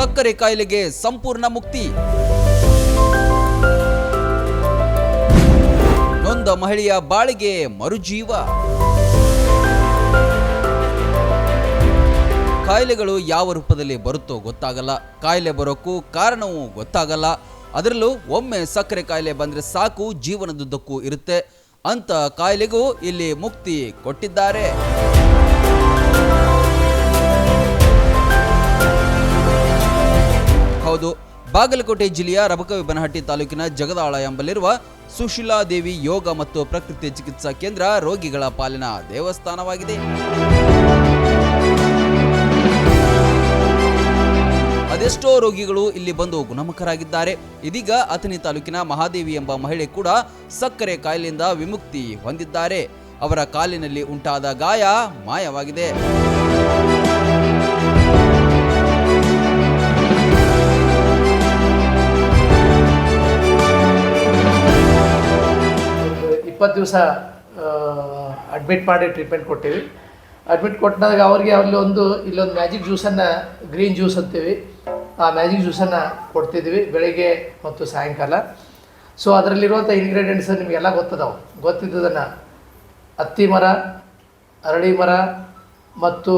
ಸಕ್ಕರೆ ಕಾಯಿಲೆಗೆ ಸಂಪೂರ್ಣ ಮುಕ್ತಿ. ನೊಂದ ಮಹಿಳೆಯ ಬಾಳಿಗೆ ಮರುಜೀವ. ಕಾಯಿಲೆಗಳು ಯಾವ ರೂಪದಲ್ಲಿ ಬರುತ್ತೋ ಗೊತ್ತಾಗಲ್ಲ, ಕಾಯಿಲೆ ಬರೋಕ್ಕೂ ಕಾರಣವೂ ಗೊತ್ತಾಗಲ್ಲ. ಅದರಲ್ಲೂ ಒಮ್ಮೆ ಸಕ್ಕರೆ ಕಾಯಿಲೆ ಬಂದರೆ ಸಾಕು, ಜೀವನದುದ್ದಕ್ಕೂ ಇರುತ್ತೆ. ಅಂತ ಕಾಯಿಲೆಗೂ ಇಲ್ಲಿ ಮುಕ್ತಿ ಕೊಟ್ಟಿದ್ದಾರೆ. ಹೌದು, ಬಾಗಲಕೋಟೆ ಜಿಲ್ಲೆಯ ರಬಕವಿಬನಹಟ್ಟಿ ತಾಲೂಕಿನ ಜಗದಾಳ ಎಂಬಲ್ಲಿರುವ ಸುಶೀಲಾ ದೇವಿ ಯೋಗ ಮತ್ತು ಪ್ರಕೃತಿ ಚಿಕಿತ್ಸಾ ಕೇಂದ್ರ ರೋಗಿಗಳ ಪಾಲಿನ ದೇವಸ್ಥಾನವಾಗಿದೆ. ಅದೆಷ್ಟೋ ರೋಗಿಗಳು ಇಲ್ಲಿ ಬಂದು ಗುಣಮುಖರಾಗಿದ್ದಾರೆ. ಇದೀಗ ಅಥಣಿ ತಾಲೂಕಿನ ಮಹಾದೇವಿ ಎಂಬ ಮಹಿಳೆ ಕೂಡ ಸಕ್ಕರೆ ಕಾಯಿಲೆಯಿಂದ ವಿಮುಕ್ತಿ ಹೊಂದಿದ್ದಾರೆ. ಅವರ ಕಾಲಿನಲ್ಲಿ ಉಂಟಾದ ಗಾಯ ಮಾಯವಾಗಿದೆ. ದಿವಸ ಅಡ್ಮಿಟ್ ಮಾಡಿ ಟ್ರೀಟ್ಮೆಂಟ್ ಕೊಟ್ಟಿವಿ. ಅಡ್ಮಿಟ್ ಕೊಟ್ಟಾಗ ಅವ್ರಿಗೆ ಇಲ್ಲೊಂದು ಮ್ಯಾಜಿಕ್ ಜ್ಯೂಸನ್ನು, ಗ್ರೀನ್ ಜ್ಯೂಸ್ ಅಂತೀವಿ, ಆ ಮ್ಯಾಜಿಕ್ ಜ್ಯೂಸನ್ನು ಕೊಡ್ತಿದ್ವಿ ಬೆಳಗ್ಗೆ ಮತ್ತು ಸಾಯಂಕಾಲ. ಸೊ ಅದರಲ್ಲಿರುವಂಥ ಇಂಗ್ರೀಡಿಯೆಂಟ್ಸ್ ನಿಮಗೆಲ್ಲ ಗೊತ್ತಿದ್ದದನ್ನು ಹತ್ತಿ ಮರ, ಅರಳಿ ಮರ ಮತ್ತು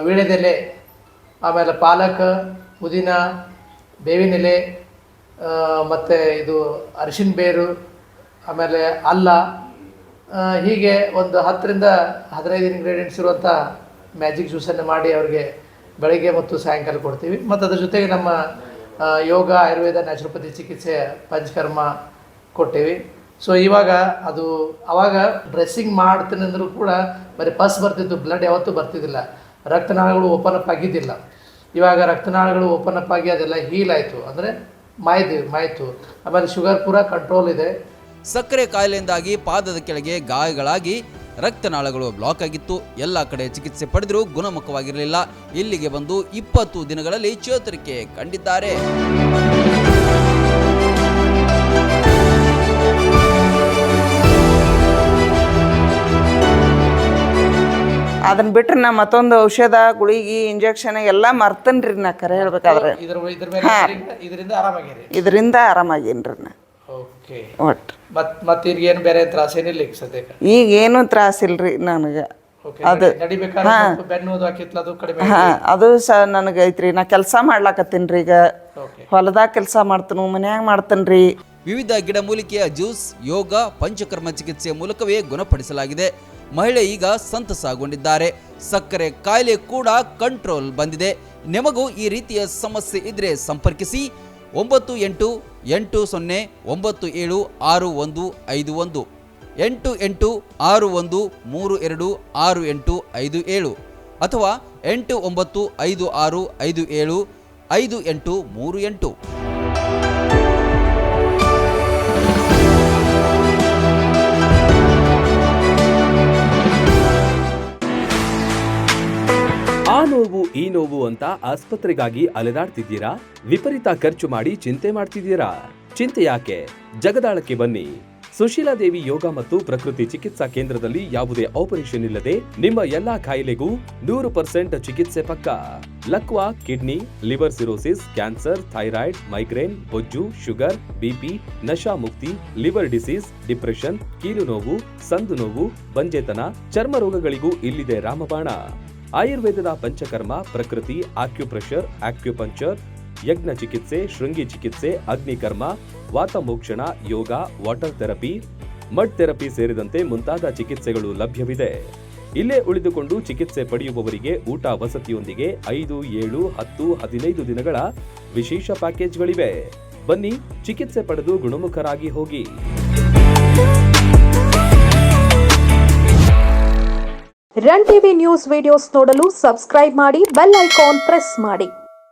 ವೀಳ್ಯದೆಲೆ, ಆಮೇಲೆ ಪಾಲಕ್, ಪುದೀನ, ಬೇವಿನೆಲೆ, ಮತ್ತು ಇದು ಅರಿಶಿನ ಬೇರು, ಆಮೇಲೆ ಅಲ್ಲ, ಹೀಗೆ ಒಂದು 10ರಿಂದ 15 ಇಂಗ್ರೀಡಿಯೆಂಟ್ಸ್ ಇರುವಂಥ ಮ್ಯಾಜಿಕ್ ಜ್ಯೂಸನ್ನು ಮಾಡಿ ಅವರಿಗೆ ಬೆಳಗ್ಗೆ ಮತ್ತು ಸಾಯಂಕಾಲ ಕೊಡ್ತೀವಿ. ಮತ್ತು ಅದ್ರ ಜೊತೆಗೆ ನಮ್ಮ ಯೋಗ, ಆಯುರ್ವೇದ, ನ್ಯಾಚುರೋಪತಿ ಚಿಕಿತ್ಸೆ, ಪಂಚಕರ್ಮ ಕೊಟ್ಟೀವಿ. ಸೊ ಇವಾಗ ಅವಾಗ ಡ್ರೆಸ್ಸಿಂಗ್ ಮಾಡ್ತೀನಿ ಅಂದರೂ ಕೂಡ ಬರೀ ಪಸ್ ಬರ್ತಿತ್ತು, ಬ್ಲಡ್ ಯಾವತ್ತೂ ಬರ್ತಿದ್ದಿಲ್ಲ, ರಕ್ತನಾಳಗಳು ಓಪನ್ ಅಪ್ ಆಗಿದ್ದಿಲ್ಲ. ಇವಾಗ ರಕ್ತನಾಳಗಳು ಓಪನ್ ಅಪ್ ಆಗಿ ಅದೆಲ್ಲ ಹೀಲ್ ಆಯಿತು, ಅಂದರೆ ಮಾಯಿತು. ಆಮೇಲೆ ಶುಗರ್ ಪೂರ ಕಂಟ್ರೋಲ್ ಇದೆ. ಸಕ್ಕರೆ ಕಾಯಿಲೆಯಿಂದಾಗಿ ಪಾದದ ಕೆಳಗೆ ಗಾಯಗಳಾಗಿ ರಕ್ತನಾಳಗಳು ಬ್ಲಾಕ್ ಆಗಿತ್ತು. ಎಲ್ಲ ಕಡೆ ಚಿಕಿತ್ಸೆ ಪಡೆದರೂ ಗುಣಮುಖವಾಗಿರಲಿಲ್ಲ. ಇಲ್ಲಿಗೆ ಬಂದು 20 ದಿನಗಳಲ್ಲಿ ಚೇತರಿಕೆ ಕಂಡಿದ್ದಾರೆ. ಅದನ್ನ ಬಿಟ್ರೆ ನಾ ಮತ್ತೊಂದು ಔಷಧ, ಗುಳಿಗೆ, ಇಂಜೆಕ್ಷನ್ ಎಲ್ಲ ಮರ್ತನ್ರಿ. ನಾ ಕರೆ ಹೇಳ್ಬೇಕಾದ್ರೆ ಇದರಿಂದ ಆರಾಮಾಗೇನ್ರಿ ನಾ. ಒಟ್ಟು ಮತ್ತೆ ಈಗ ಏನು ಬೇರೆ ತ್ರಾಸ ಏನಿಲ್ಲ ಈಗ ಸದ್ಯಕ್ಕೆ? ಈಗ ಏನು ತ್ರಾಸಿಲ್ರಿ ನನಗೆ. ಅದು ಅದು ನನಗೆ ಐತ್ರಿ. ನಾ ಕೆಲಸ ಮಾಡ್ಲಾಕತ್ತೀನಿ ಈಗ, ಹೊಲದಾಗ ಕೆಲಸ ಮಾಡ್ತೀನಿ, ಮನ್ಯಾಗ ಮಾಡ್ತೇನ್ರಿ. ವಿವಿಧ ಗಿಡಮೂಲಿಕೆಯ ಜ್ಯೂಸ್, ಯೋಗ, ಪಂಚಕರ್ಮ ಚಿಕಿತ್ಸೆಯ ಮೂಲಕವೇ ಗುಣಪಡಿಸಲಾಗಿದೆ. ಮಹಿಳೆ ಈಗ ಸಂತಸಗೊಂಡಿದ್ದಾರೆ. ಸಕ್ಕರೆ ಕಾಯಿಲೆ ಕೂಡ ಕಂಟ್ರೋಲ್ ಬಂದಿದೆ. ನಿಮಗೂ ಈ ರೀತಿಯ ಸಮಸ್ಯೆ ಇದ್ರೆ ಸಂಪರ್ಕಿಸಿ 9880976151 8861326857 ಅಥವಾ 8956575838. ಆ ನೋವು ಈ ನೋವು ಅಂತ ಆಸ್ಪತ್ರೆಗಾಗಿ ಅಲೆದಾಡ್ತಿದ್ದೀರಾ? ವಿಪರೀತ ಖರ್ಚು ಮಾಡಿ ಚಿಂತೆ ಮಾಡ್ತಿದ್ದೀರಾ? ಚಿಂತೆ ಯಾಕೆ? ಜಗದಾಳಕ್ಕೆ ಬನ್ನಿ. ಸುಶೀಲಾ ದೇವಿ ಯೋಗ ಮತ್ತು ಪ್ರಕೃತಿ ಚಿಕಿತ್ಸಾ ಕೇಂದ್ರದಲ್ಲಿ ಯಾವುದೇ ಆಪರೇಷನ್ ಇಲ್ಲದೆ ನಿಮ್ಮ ಎಲ್ಲಾ ಕಾಯಿಲೆಗೂ 100% ಚಿಕಿತ್ಸೆ ಪಕ್ಕ. ಲಕ್ವಾ, kidney, liver cirrhosis, cancer, thyroid, migraine, ಬೊಜ್ಜು, ಶುಗರ್, ಬಿಪಿ, ನಶಾ ಮುಕ್ತಿ, ಲಿವರ್ ಡಿಸೀಸ್, ಡಿಪ್ರೆಷನ್, ಕೀಲು ನೋವು, ಸಂದು ನೋವು, ಬಂಜೆತನ, ಚರ್ಮ ರೋಗಗಳಿಗೂ ಇಲ್ಲಿದೆ ರಾಮಬಾಣ. ಆಯುರ್ವೇದದ ಪಂಚಕರ್ಮ, ಪ್ರಕೃತಿ, ಆಕ್ಯುಪ್ರೆಷರ್, ಆಕ್ಯುಪಂಕ್ಚರ್, ಯಜ್ಞ ಚಿಕಿತ್ಸೆ, ಶೃಂಗಿ ಚಿಕಿತ್ಸೆ, ಅಗ್ನಿಕರ್ಮ, ವಾತಮೋಕ್ಷಣ, ಯೋಗ, ವಾಟರ್ ಥೆರಪಿ, ಮಡ್ ಥೆರಪಿ ಸೇರಿದಂತೆ ಮುಂತಾದ ಚಿಕಿತ್ಸೆಗಳು ಲಭ್ಯವಿದೆ. ಇಲ್ಲೇ ಉಳಿದುಕೊಂಡು ಚಿಕಿತ್ಸೆ ಪಡೆಯುವವರಿಗೆ ಊಟ ವಸತಿಯೊಂದಿಗೆ 5, 7, 10, 15 ದಿನಗಳ ವಿಶೇಷ ಪ್ಯಾಕೇಜ್ಗಳಿವೆ. ಬನ್ನಿ, ಚಿಕಿತ್ಸೆ ಪಡೆದು ಗುಣಮುಖರಾಗಿ ಹೋಗಿ. ರನ್ ಟಿವಿ ನ್ಯೂಸ್ ವಿಡಿಯೋಸ್ ನೋಡಲು ಸಬ್ಸ್ಕ್ರೈಬ್ ಮಾಡಿ, ಬೆಲ್ ಐಕಾನ್ ಪ್ರೆಸ್ ಮಾಡಿ.